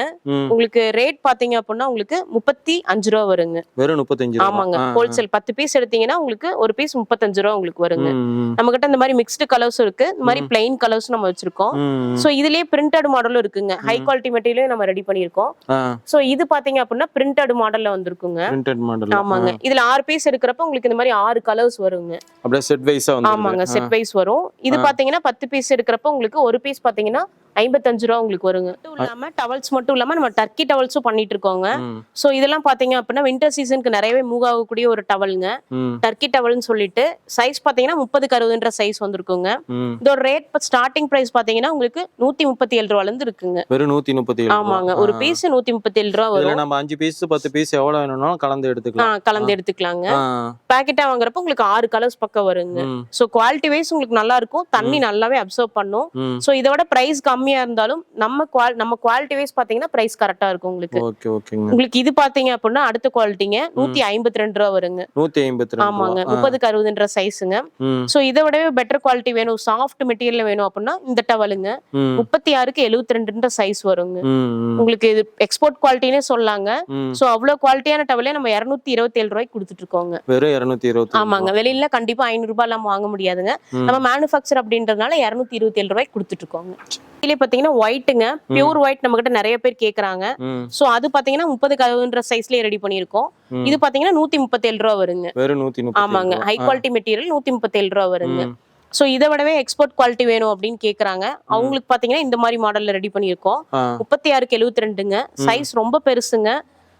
உங்களுக்கு ரேட் பாத்தீங்க அப்படின்னா உங்களுக்கு 35 ரூபா வருங்க. வெறும் 35 ரூபா. ஆமாங்க. ஹோல்சேல் 10 பீஸ் எடுத்தீங்கன்னா உங்களுக்கு ஒரு பீஸ் 35 ரூபா உங்களுக்கு வருங்க. நம்ம கிட்ட இந்த மாதிரி மிக்ஸ்டு கலர்ஸ் இருக்கு. இந்த மாதிரி பிளைன் கலர்ஸ் நம்ம வச்சிருக்கோம். சோ இதுலயே பிரிண்டட் மாடலும் இருக்குங்க. ஹை குவாலிட்டி மெட்டீரியல் நம்ம ரெடி பண்ணிருக்கோம். சோ இது பாத்தீங்க அப்படின்னா பிரிண்டட் மாடல்ல வந்திருக்கும். ஆமாங்க. இதுல 6 பீஸ் எடுக்கறப்ப உங்களுக்கு இந்த மாதிரி 6 கலர்ஸ் வருங்க. அப்படியே செட் வைஸா வந்து. ஆமாங்க, செட் வைஸ் வரும். இது பாத்தீங்கன்னா 10 பீஸ் எடுக்கறப்ப உங்களுக்கு ஒரு பீஸ் பாத்தீங்கன்னா 55 ரூபா உங்களுக்கு வருங்க. மட்டும் இல்லாம டவல்ஸ் மட்டும் இல்லாம நம்ம டர்க்கி டவல்ஸும் பண்ணிட்டு இருக்கோங்க. சோ இதெல்லாம் பாத்தீங்க அப்படின்னா வின்டர் சீசனுக்கு நிறையவே மூவ் ஆகக்கூடிய ஒரு டவல்ங்க. டர்க்கி டவல்னு சொல்லிட்டு சைஸ் பாத்தீங்கன்னா 30க்கு 60ன்ற சைஸ் வந்திருக்குங்க. இதோட ரேட் ஸ்டார்டிங் பிரைஸ் பாத்தீங்கன்னா உங்களுக்கு 137 ரூபாயில இருந்து இருக்குங்க. வெறும் 137. ஆமாங்க. ஒரு பீஸ் 137 ரூபா வரும். இதுல நம்ம 5 பீஸ் 10 பீஸ் எவ்வளவு வேணும்னாலும் கலந்து எடுத்துக்கலாம். கலந்து எடுத்துக்கலாங்க. பாக்கெட்டா வாங்குறப்ப உங்களுக்கு 6 கலர்ஸ் பக்கம் வருங்க. சோ குவாலிட்டி வைஸ் உங்களுக்கு நல்லா இருக்கும். தண்ணி நல்லாவே அப்சர்வ் பண்ணும். சோ இதோட பிரைஸ் கம்மியா இருந்தாலும் நம்ம குவாலிட்டி வைஸ் பாத்தீங்கன்னா பிரைஸ் கரெக்டா இருக்கும் உங்களுக்கு. ஓகே ஓகேங்க. உங்களுக்கு இது பாத்தீங்க அப்படின்னா அடுத்த குவாலிட்டிங்க 152 ரூபா வருங்க. 152. ஆமாங்க. 30க்கு 60ன்ற சைஸ்ங்க. சோ இதை விடவே பெட்டர் குவாலிட்டி வேணும், சாஃப்ட் மெட்டீரியல் வேணும் அப்படின்னா இந்த டவலுங்க 36க்கு 72ன்ற சைஸ் வருங்க. உங்களுக்கு இது எக்ஸ்போர்ட் குவாலிட்டினே சொல்லாங்க. சோ அவ்வளவு குவாலிட்டியான டவலே நம்ம 227 ரூபாய்க்கு கொடுத்துட்டு இருக்கோங்க. வெறும் 220. ஆமாங்க. வெளியில கண்டிப்பா 500 ரூபாய் எல்லாம் வாங்க முடியாதுங்க. நம்ம மேனுஃபேக்சர் அப்படின்றதுனால 227 ரூபாய்க்கு கொடுத்துட்டு இருக்கோங்க. இதுல பாத்தீங்கன்னா ஒயிட்டுங்க, பியூர் ஒயிட் நம்ம கிட்ட நிறைய பேர் கேக்குறாங்க. சோ அது பாத்தீங்கன்னா 30க்கு 60ன்ற சைஸ்லயே ரெடி பண்ணிருக்கோம். இது பாத்தீங்கன்னா 137 ரூபா வருங்க. வெறும் 137. ஆமாங்க. ஹை குவாலிட்டி மெட்டீரியல் 137 ரூபா வருங்க. சோ இதை விடவே எக்ஸ்போர்ட் குவாலிட்டி வேணும் அப்படின்னு கேக்குறாங்க. அவங்களுக்கு பாத்தீங்கன்னா இந்த மாதிரி மாடல்ல ரெடி பண்ணிருக்கோம். 36க்கு 72ங்க. சைஸ் ரொம்ப பெருசுங்க.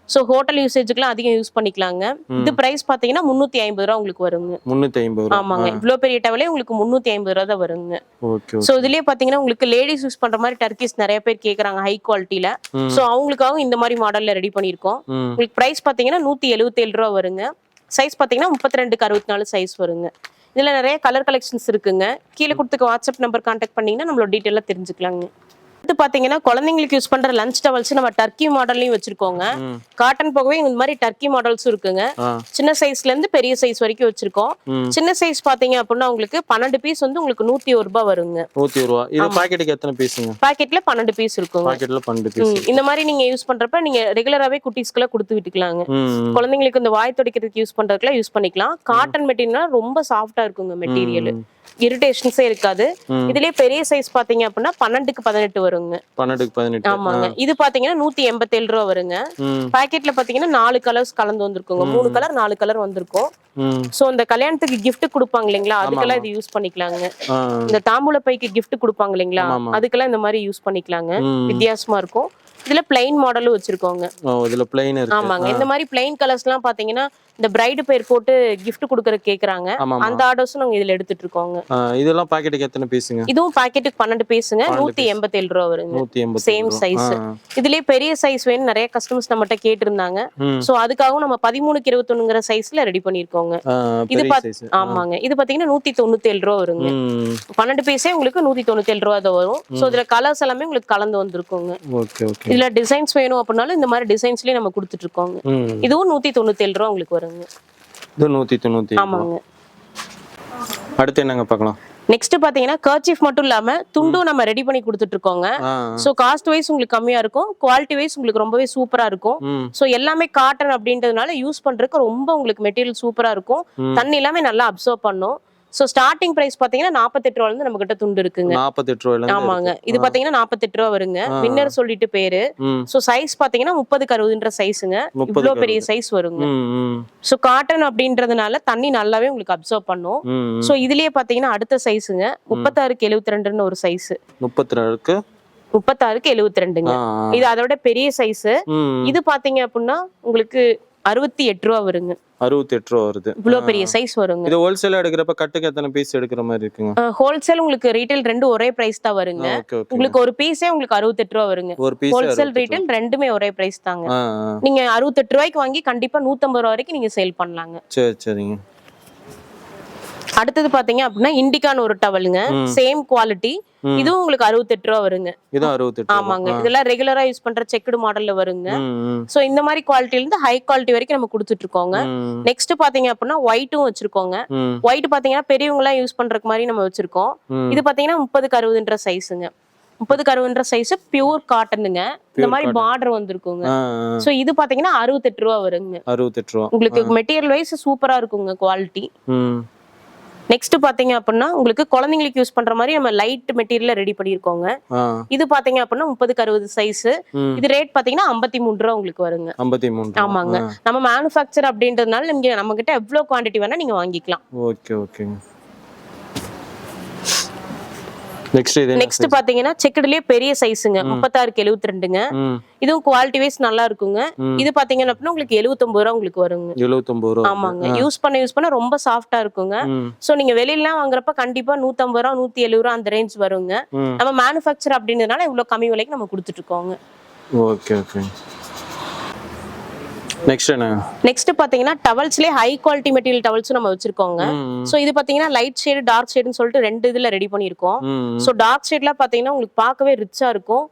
சோ ஹோட்டல் யூசேஜ்க்குலாம் அதிகம் யூஸ் பண்ணிக்கலாங்க. இது பிரைஸ் பாத்தீங்கன்னா 350 ரூபா உங்களுக்கு வருங்க. 350 ரூபா. ஆமாங்க. இவ்ளோ பெரிய டவலே உங்களுக்கு 350 ரூபா தான் வருங்க. ஓகே. சோ இதுலயே பாத்தீங்கன்னா உங்களுக்கு லேடிஸ் யூஸ் பண்ற மாதிரி டர்க்கிஸ் நிறைய பேர் கேக்குறாங்க ஹை குவாலிட்டில. சோ அவங்களுக்காக இந்த மாதிரி மாடல்ல ரெடி பண்ணிருக்கோம். உங்களுக்கு பிரைஸ் பாத்தீங்கன்னா 177 ரூபா வருங்க. சைஸ் பாத்தீங்கன்னா 32க்கு 64 சைஸ் வருங்க. இதுல நிறைய கலர் கலெக்ஷன்ஸ் இருக்குங்க. கீழே கொடுத்துக்க வாட்ஸ்அப் நம்பர் கான்டாக்ட் பண்ணீங்கன்னா நம்மளோட டீடைலா தெரிஞ்சுக்கலாங்க. அடுத்து பாத்தீங்கன்னா குழந்தைங்களுக்கு யூஸ் பண்ற லஞ்ச் டவல்ஸ் நம்ம டர்க்கி மாடல்லையும் வச்சிருக்கோங்க. காட்டன் போகவே இந்த மாதிரி டர்க்கி மாடல்ஸ் இருக்குங்க. சின்ன சைஸ்ல இருந்து பெரிய சைஸ் வரைக்கும் வச்சிருக்கோம். சின்ன சைஸ் பாத்தீங்க அப்படின்னா உங்களுக்கு 12 பீஸ் வந்து உங்களுக்கு 101 ரூபாய் வருங்க. 101 ரூபாய். இது பாக்கெட்டுக்கு எத்தனை பீஸ்ங்க? பாக்கெட்ல 12 பீஸ் இருக்கும். பாக்கெட்ல 12 பீஸ். இந்த மாதிரி நீங்க யூஸ் பண்றப்ப நீங்க ரெகுலராவே குட்டீஸ்க்குலாம் கொடுத்து விட்டுக்கலாங்க. குழந்தைங்களுக்கு இந்த வாய் துடைக்கிறதுக்கு யூஸ் பண்றதுக்குலாம் யூஸ் பண்ணிக்கலாம். காட்டன் மெட்டீரியல் ரொம்ப சாஃப்டா இருக்குங்க மெட்டீரியல். இரிட்டேஷன்ஸே இருக்காது. இதுலயே பெரிய சைஸ் பாத்தீங்க அப்படின்னா 12க்கு 18 வருங்க. 12க்கு 18. ஆமாங்க. இது பாத்தீங்கன்னா 187 ரூபா வருங்க. பாக்கெட்ல பாத்தீங்கன்னா 4 கலர்ஸ் கலந்து வந்திருக்குங்க. 3 கலர் 4 கலர் வந்திருக்கும். சோ இந்த கல்யாணத்துக்கு கிஃப்ட் கொடுப்பாங்க இல்லைங்களா, அதுக்கெல்லாம் இது யூஸ் பண்ணிக்கலாங்க. இந்த தாம்பூல பைக்கு கிஃப்ட் கொடுப்பாங்க இல்லைங்களா, அதுக்கெல்லாம் இந்த மாதிரி யூஸ் பண்ணிக்கலாங்க. வித்தியாசமா இருக்கும். இதுல பிளைன் மாடலும் வச்சிருக்கோங்க. இதுல பிளைன் இருக்கு. ஆமாங்க. இந்த மாதிரி பிளைன் கலர்ஸ் எல்லாம் பாத்தீங்கன்னா இந்த பிரைடு பேர் போட்டு gift கொடுக்கற கேக்குறாங்க. ஆமாமா. அந்த ஆர்டர்ஸும் நாங்க இதுல எடுத்துட்டு இருக்கோங்க. இதெல்லாம் பாக்கெட்டுக்கு எத்தனை பீஸுங்க? இதுவும் பாக்கெட்டுக்கு 12 பீஸுங்க, 187 ரூபா வருங்க. 187. Same size. இதுலயே பெரிய சைஸ் வேணும் நிறைய கஸ்டமர்ஸ் நம்மகிட்ட கேட்டிருந்தாங்க. சோ அதுக்காகவும் நம்ம 13க்கு 21ங்கிற சைஸ்ல ரெடி பண்ணிருக்கோங்க. இது ஆமாங்க. இது பாத்தீங்கன்னா 197 ரூபா வருங்க. 12 பீஸே உங்களுக்கு 197 ரூபா தான் வரும். சோ இதுல கலர்ஸ் எல்லாமே உங்களுக்கு கலந்து வந்திருக்குங்க. Okay okay. இதுல டிசைன்ஸ் வேணும் அப்படினாலும் இந்த மாதிரி டிசைன்ஸ்லயே நம்ம கொடுத்துட்டு இருக்கோங்க. இதுவும் 197 ரூபா உங்களுக்கு வருங்க. இது 197. ஆமாங்க. அடுத்து என்னங்க பார்க்கலாம்? நெக்ஸ்ட் பாத்தீங்கன்னா கர்ச்சீஃப் மட்டும் இல்லாம துண்டும் நம்ம ரெடி பண்ணி கொடுத்துட்டு இருக்கோங்க. சோ காஸ்ட் வைஸ் உங்களுக்கு கம்மியா இருக்கும், குவாலிட்டி வைஸ் உங்களுக்கு ரொம்பவே சூப்பரா இருக்கும். சோ எல்லாமே காட்டன் அப்படின்றதுனால யூஸ் பண்றதுக்கு ரொம்ப உங்களுக்கு மெட்டீரியல் சூப்பரா இருக்கும். தண்ணி எல்லாமே நல்லா அப்சர்வ் பண்ணும். சோ ஸ்டார்டிங் பிரைஸ் பாத்தீங்கன்னா 48 ரூபாயில இருந்து நம்ம கிட்ட துண்டு இருக்குங்க. 48 ரூபாயில. ஆமாங்க. இது பாத்தீங்கன்னா 48 ரூபா வருங்க. வின்னர் சொல்லிட்டு பேரு. சோ சைஸ் பாத்தீங்கன்னா 30க்கு 60ன்ற சைஸ்ங்க. இவ்ளோ பெரிய சைஸ் வருங்க. சோ காட்டன் அப்படின்றதுனால தண்ணி நல்லாவே உங்களுக்கு அப்சர்வ் பண்ணும். சோ இதுலயே பாத்தீங்கன்னா அடுத்த சைஸ்ங்க 36க்கு 72ன்னு ஒரு சைஸ். 36க்கு 72ங்க. இது அதோட பெரிய சைஸ். இது பாத்தீங்க அப்படின்னா உங்களுக்கு 68 ரூபா வருங்க. 68 ரூபா வருது. இவ்ளோ பெரிய சைஸ் வருங்க. இது ஹோல்சேலா எடுக்கறப்ப கட்டுக்கு எத்தனை பீஸ் எடுக்கிற மாதிரி இருக்குங்க? ஹோல்சேல் உங்களுக்கு ரீட்டைல் ரெண்டு ஒரே பிரைஸ் தான் வருங்க. உங்களுக்கு ஒரு பீஸே உங்களுக்கு 68 ரூபா வருங்க. ஹோல்சேல் ரீட்டைல் ரெண்டுமே ஒரே பிரைஸ் தாங்க. நீங்க 68 ரூபாய்க்கு வாங்கி கண்டிப்பா 150 ரூபா வரைக்கும் நீங்க சேல் பண்ணலாங்க. சரி சரிங்க. அடுத்தது பாத்தீங்க அப்படின்னா இண்டிகான்னு ஒரு டவலுங்க. Same quality. இதுவும் உங்களுக்கு 68 ரூபா வருங்க. இது 68. ஆமாங்க. இதெல்லாம் ரெகுலரா யூஸ் பண்ற செக்குடு மாடல்ல வருங்க. சோ இந்த மாதிரி குவாலிட்டில இருந்து ஹை குவாலிட்டி வரைக்கும் நம்ம கொடுத்துட்டு இருக்கோங்க. நெக்ஸ்ட் பாத்தீங்க அப்படின்னா ஒயிட்டும் வச்சிருக்கோங்க. ஒயிட் பாத்தீங்கன்னா பெரியவங்க எல்லாம் யூஸ் பண்றதுக்கு மாதிரி நம்ம வச்சிருக்கோம். இது பாத்தீங்கன்னா 30க்கு 60ன்ற சைஸ்ங்க. 30க்கு 60ன்ற சைஸ் பியூர் காட்டனுங்க. இந்த மாதிரி பார்டர் வந்திருக்குங்க. சோ இது பாத்தீங்கன்னா 68 ரூபா வருங்க. 68 ரூபா. உங்களுக்கு மெட்டீரியல் வைஸ் சூப்பரா இருக்குங்க குவாலிட்டி. நெக்ஸ்ட் பாத்தீங்க அப்படின்னா உங்களுக்கு குழந்தைங்களுக்கு யூஸ் பண்ற மாதிரி நம்ம லைட் மெட்டீரியல் ரெடி பண்ணிருக்கோங்க. இது பாத்தீங்க அப்படின்னா 30க்கு 60 சைஸ். இது ரேட் பாத்தீங்கன்னா 53 ரூபா உங்களுக்கு வருங்க. 53. ஆமாங்க. நம்ம மேனுஃபேக்சர் அப்படின்றதுனால நீங்க நம்ம கிட்ட எவ்வளவு குவாண்டிட்டி வேணா நீங்க வாங்கிக்கலாம். ஓகே ஓகேங்க. நெக்ஸ்ட் பாத்தீங்கன்னா செக்குடுலயே பெரிய சைஸ்ங்க 36க்கு 72ங்க. இதுவும் குவாலிட்டி வைஸ் நல்லா இருக்குங்க. இது பாத்தீங்கன்னா அப்படின்னா உங்களுக்கு 79 ரூபா உங்களுக்கு வருங்க. 79 ரூபா. ஆமாங்க. யூஸ் பண்ண ரொம்ப சாஃப்டா இருக்குங்க. சோ நீங்க வெளியில வாங்குறப்ப கண்டிப்பா 150 ரூபா 170 ரூபா அந்த ரேஞ்ச் வருங்க. நம்ம மேனுஃபேக்சர் அப்படின்றதுனால இவ்வளவு கம்மி விலைக்கு நம்ம கொடுத்துட்டு இருக்கோங்க. Okay okay. நெக்ஸ்ட் பாத்தீங்கன்னா டவல்ஸ்லயே ஹை குவாலிட்டி மெட்டீரியல் டவல்ஸ் நம்ம வச்சிருக்கோங்க. சோ இது பாத்தீங்கன்னா லைட் ஷேட் டார்க் ஷேட்னு சொல்லிட்டு ரெண்டு இதுல ரெடி பண்ணிருக்கோம். சோ டார்க் ஷேட்ல பாத்தீங்கன்னா உங்களுக்கு பார்க்கவே ரிச்சா இருக்கும்.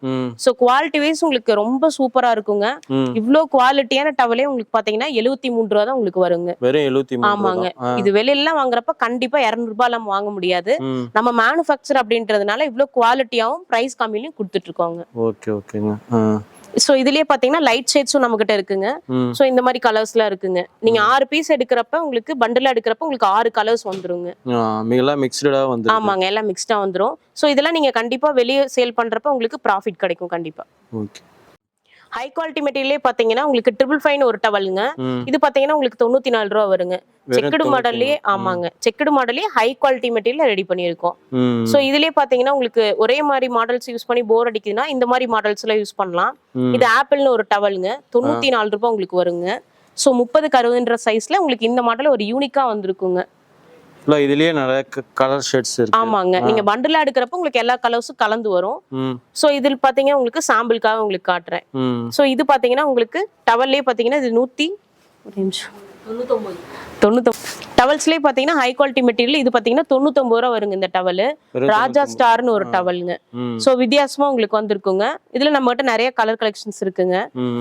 சோ குவாலிட்டி வைஸ் உங்களுக்கு ரொம்ப சூப்பரா இருக்குங்க. இவ்ளோ குவாலிட்டியான டவலே உங்களுக்கு பாத்தீங்கன்னா 73 ரூபா தான் உங்களுக்கு வருங்க. வெறும் 73. ஆமாங்க. இது வெளியில வாங்குறப்ப கண்டிப்பா 200 ரூபாய் எல்லாம் வாங்க முடியாது. நம்ம மேனுஃபேக்சர் அப்படின்றதுனால இவ்ளோ குவாலிட்டியாவும் பிரைஸ் கம்மியிலும் கொடுத்துட்டு இருக்கோங்க. ஓகே ஓகேங்க. சோ இதுலயே பாத்தீங்கன்னா லைட் ஷேட்ஸும் நம்ம கிட்ட இருக்குங்க. சோ இந்த மாதிரி கலர்ஸ்லாம் இருக்குங்க. நீங்க 6 பீஸ் எடுக்கிறப்ப உங்களுக்கு பண்டலா எடுக்கிறப்ப உங்களுக்கு 6 கலர்ஸ் வந்துருங்க. எல்லாம் மிக்ஸ்டா வந்துரும். ஆமாங்க. எல்லாம் மிக்ஸ்டா வந்துரும். சோ இதெல்லாம் நீங்க கண்டிப்பா வெளிய சேல் பண்றப்ப உங்களுக்கு ப்ராஃபிட் கிடைக்கும் கண்டிப்பா. ஓகே. ஹை குவாலிட்டி மெட்டீரியலே பாத்தீங்கன்னா உங்களுக்கு 555 ஒரு டவலுங்க. இது பாத்தீங்கன்னா உங்களுக்கு 94 ரூபா வருங்க. செக்குடு மாடல்லயே. ஆமாங்க. செக்குடு மாடல்லயே ஹை குவாலிட்டி மெட்டீரியல் ரெடி பண்ணிருக்கோம். சோ இதுலயே பாத்தீங்கன்னா உங்களுக்கு ஒரே மாதிரி மாடல்ஸ் யூஸ் பண்ணி போர் அடிக்குதுன்னா இந்த மாதிரி மாடல்ஸ் எல்லாம் யூஸ் பண்ணலாம். இது ஆப்பிள்னு ஒரு டவலுங்க. 94 ரூபாய் உங்களுக்கு வருங்க. சோ 30க்கு 60ன்ற சைஸ்ல உங்களுக்கு இந்த மாடல் ஒரு யூனிக்கா வந்திருக்குங்க. இதுலயே நிறைய கலர் ஷேட்ஸ் இருக்கு. ஆமாங்க. நீங்க பண்டலா எடுக்கிறப்ப உங்களுக்கு எல்லா கலர்ஸும் கலந்து வரும். சோ இதில் பாத்தீங்கன்னா உங்களுக்கு சாம்பிளுக்காக உங்களுக்கு காட்டுறேன். சோ இது பாத்தீங்கன்னா உங்களுக்கு டவல்லயே பாத்தீங்கன்னா இது 199 டவல்ஸ்லயே பாத்தீங்கன்னா ஹை குவாலிட்டி மெட்டீரியல். இது பாத்தீங்கன்னா 99 ரூபா வருங்க இந்த டவல். ராஜா ஸ்டார்னு ஒரு டவலுங்க. சோ வித்தியாசமா உங்களுக்கு வந்திருக்குங்க. இதுல நம்ம கிட்ட நிறைய கலர் கலெக்ஷன்ஸ் இருக்குங்க.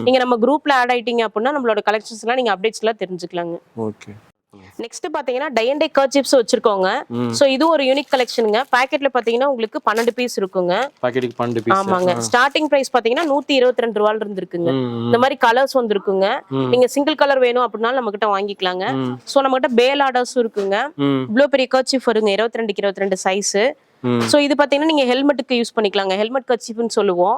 நீங்க நம்ம குரூப்ல ஆட் ஆயிட்டீங்க அப்படின்னா நம்மளோட கலெக்ஷன்ஸ் எல்லாம் நீங்க அப்டேட்ஸ் எல்லாம் தெரிஞ்சுக்கலாங்க. ஓகே. நெக்ஸ்ட் பாத்தீங்கன்னா டை அண்ட் டை கர்ச்சீப்ஸ் வச்சிருக்கோங்க. சோ இது ஒரு யூனிக் கலெக்ஷனுங்க. பாக்கெட்ல பாத்தீங்கன்னா உங்களுக்கு 12 பீஸ் இருக்குங்க. பாக்கெட்டுக்கு 12 பீஸ். ஆமாங்க. ஸ்டார்டிங் பிரைஸ் பாத்தீங்கன்னா 122 ரூபாயில இருந்து இருக்குங்க. இந்த மாதிரி கலர்ஸ் வந்திருக்குங்க. நீங்க சிங்கிள் கலர் வேணும் அப்படினா நம்ம கிட்ட வாங்கிக்கலாங்க. சோ நம்ம கிட்ட பேல் ஆர்டர்ஸ் இருக்குங்க. இவ்ளோ பெரிய கர்ச்சீப் வருங்க 22க்கு 22 சைஸ். சோ இது பாத்தீங்கன்னா நீங்க ஹெல்மெட்டுக்கு யூஸ் பண்ணிக்கலாங்க. ஹெல்மெட் கர்ச்சீப்னு சொல்லுவோம்.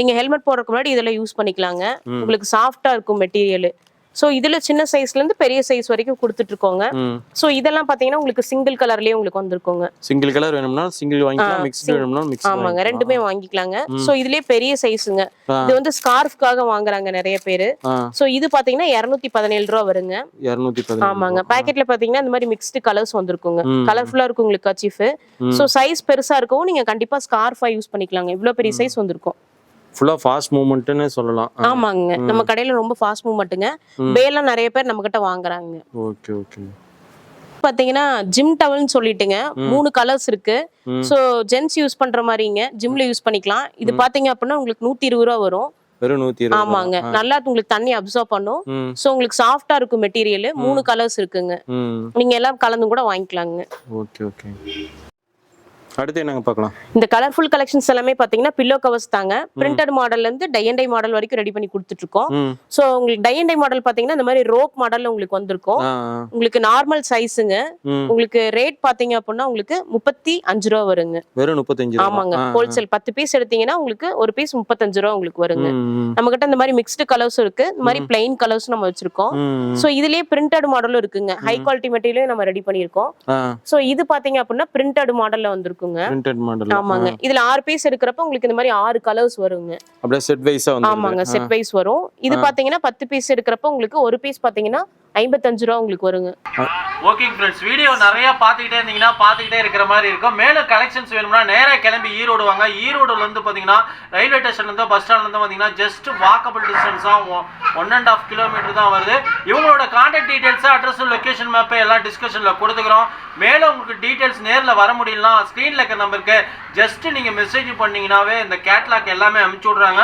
நீங்க ஹெல்மெட் போடுறதுக்கு முன்னாடி இதெல்லாம் யூஸ் பண்ணிக்கலாங்க. உங்களுக்கு சாஃப்ட்டா இருக்கும் மெட்டீரியல். சோ இதுல சின்ன சைஸ்ல இருந்து பெரிய சைஸ் வரைக்கும் கொடுத்துட்டு இருக்கோங்க. சோ இதெல்லாம் பாத்தீங்கன்னா உங்களுக்கு சிங்கிள் கலர்லயே உங்களுக்கு வந்திருக்குங்க. சிங்கிள் கலர் வேணும்னா சிங்கிள் வாங்கிக்கலாம், மிக்ஸ்டு வேணும்னா மிக்ஸ். ஆமாங்க, ரெண்டுமே வாங்கிக்கலாங்க. சோ இதுலயே பெரிய சைஸ்ங்க. இது வந்து ஸ்கார்ஃப்காக வாங்குறாங்க நிறைய பேரு. சோ இது பாத்தீங்கன்னா 217 ரூபாய் வருங்க. 217. ஆமாங்க. பாக்கெட்ல பாத்தீங்கன்னா இந்த மாதிரி மிக்ஸ்டு கலர்ஸ் வந்திருக்குங்க. கலர்ஃபுல்லா இருக்கும் உங்களுக்கு கர்ச்சீஃப். சோ சைஸ் பெருசா இருக்கும், நீங்க கண்டிப்பா ஸ்கார்ஃபா யூஸ் பண்ணிக்கலாங்க. இவ்ளோ பெரிய சைஸ் வந்திருக்கும். ஃபுல்லா ஃபாஸ்ட் மூவ்மெண்ட்னு சொல்லலாம். ஆமாங்க, நம்ம கடையில ரொம்ப ஃபாஸ்ட் மூவ்மெண்ட்டுங்க. பேல நிறைய பேர் நம்ம கிட்ட வாங்குறாங்க. Okay okay. பாத்தீங்கன்னா ஜிம் டவல்னு சொல்லிட்டுங்க 3 கலர்ஸ் இருக்கு. சோ ஜென்ஸ் யூஸ் பண்ற மாதிரிங்க, ஜிம்ல யூஸ் பண்ணிக்கலாம். இது பாத்தீங்க அப்படின்னா உங்களுக்கு 120 ரூபாய் வரும். வெறும் 120. ஆமாங்க, நல்லா உங்களுக்கு தண்ணி அப்சர்வ் பண்ணும். சோ உங்களுக்கு சாஃப்டா இருக்கும் மெட்டீரியல். 3 கலர்ஸ் இருக்குங்க. நீங்க எல்லாம் கலந்து கூட வாங்கிக்கலாங்க. Okay okay. அடுத்து என்னங்க பார்க்கலாம்? இந்த கலர்ஃபுல் கலெக்ஷன்ஸ் எல்லாமே பாத்தீங்கன்னா பில்லோ கவர்ஸ் தாங்க. பிரிண்டட் மாடல்ல இருந்து டை அண்ட் டை மாடல் வரைக்கும் ரெடி பண்ணி கொடுத்துட்டு இருக்கோம். சோ உங்களுக்கு டை அண்ட் டை மாடல் பாத்தீங்கன்னா இந்த மாதிரி ரோப் மாடல்ல உங்களுக்கு வந்திருக்கும். உங்களுக்கு நார்மல் சைஸ்ங்க. உங்களுக்கு ரேட் பாத்தீங்க அப்படின்னா உங்களுக்கு 35 ரூபாய் வருங்க. வெறும் 35. ஆமாங்க, ஹோல்சேல் 10 பீஸ் எடுத்தீங்கன்னா உங்களுக்கு ஒரு பீஸ் 35 ரூபாய் உங்களுக்கு வருங்க. நம்ம கிட்ட இந்த மாதிரி மிக்ஸ்டு கலர்ஸ் இருக்கு, இந்த மாதிரி பிளைன் கலர்ஸ் நம்ம வச்சிருக்கோம். சோ இதுலயே பிரிண்டட் மாடலும் இருக்குங்க. ஹை குவாலிட்டி மெட்டீரியல் நம்ம ரெடி பண்ணிருக்கோம். சோ இது பாத்தீங்க அப்படின்னா பிரிண்டட் மாடல்ல வந்திருக்கும். Printed model. ஆமாங்க, இதுல 6 பீஸ் எடுக்கறப்ப உங்களுக்கு இந்த மாதிரி 6 கலர்ஸ் வருங்க. அப்படியே செட் வைஸா வந்து. ஆமாங்க, செட் வைஸ் வரும். இது பாத்தீங்கன்னா 10 பீஸ் எடுக்கறப்ப உங்களுக்கு ஒரு பீஸ் பாத்தீங்கன்னா 55 ரூபாய் உங்களுக்கு வருங்க. ஓகே ஃப்ரெண்ட்ஸ், வீடியோ நிறைய பார்த்துக்கிட்டே இருந்தீங்கன்னா பார்த்துக்கிட்டே இருக்கிற மாதிரி இருக்கும். மேலும் கலெக்ஷன்ஸ் வேணும்னா நேராக கிளம்பி ஈரோடு வாங்க. ஈரோடுல இருந்து பார்த்தீங்கன்னா ரயில்வே ஸ்டேஷன்லேருந்து பஸ் ஸ்டாண்ட்லேருந்து பார்த்தீங்கன்னா ஜஸ்ட் வாக்கபிள் டிஸ்டன்ஸ் தான், 1.5 கிலோமீட்டர் தான் வருது. இவங்களோட contact details, address, location map எல்லாம் டிஸ்கஷனில் கொடுத்துக்கிறோம். மேலும் உங்களுக்கு டீடைல்ஸ் நேரில் வர முடியலனா ஸ்க்ரீனில் இருக்கிற நம்பருக்கு ஜஸ்ட் நீங்கள் மெசேஜ் பண்ணிங்கனாவே இந்த கேட்லாக் எல்லாமே அனுப்பிச்சி விட்றாங்க.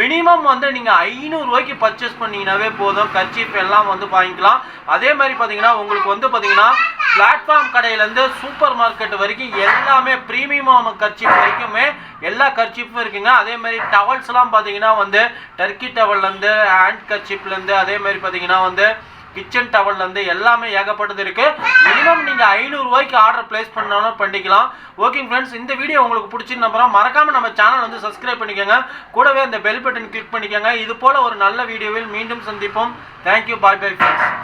மினிமம் வந்து நீங்கள் 500 ரூபாய்க்கு பர்ச்சேஸ் பண்ணிங்கனாவே போதும், கர்ச்சீஃப் எல்லாம் வந்து வாங்கிக்கலாம். அதே மாதிரி பார்த்தீங்கன்னா உங்களுக்கு வந்து பார்த்தீங்கன்னா பிளாட்ஃபார்ம் கடையிலேருந்து சூப்பர் மார்க்கெட் வரைக்கும் எல்லாமே ப்ரீமியம் கர்ச்சீஃப் வரைக்குமே எல்லா கர்ச்சீஃபும் இருக்குங்க. அதே மாதிரி டவல்ஸ்லாம் பார்த்தீங்கன்னா வந்து டர்க்கி டவல்லேருந்து, ஹேண்ட் கர்ச்சீஃப்லேருந்து, அதே மாதிரி பார்த்தீங்கன்னா வந்து கிச்சன் டவல்லேருந்து எல்லாமே ஏகப்பட்டது இருக்கு. மினிமம் நீங்கள் 500 ரூபாய்க்கு ஆர்டர் பிளேஸ் பண்ணாலும் பண்ணிக்கலாம். ஓகே ஃப்ரெண்ட்ஸ், இந்த வீடியோ உங்களுக்கு பிடிச்சிருந்த நம்புறோம். மறக்காம நம்ம சேனல் வந்து சப்ஸ்கிரைப் பண்ணிக்கோங்க. கூடவே அந்த பெல் பட்டன் கிளிக் பண்ணிக்கோங்க. இது போல ஒரு நல்ல வீடியோவில் மீண்டும் சந்திப்போம். Thank you, bye bye friends.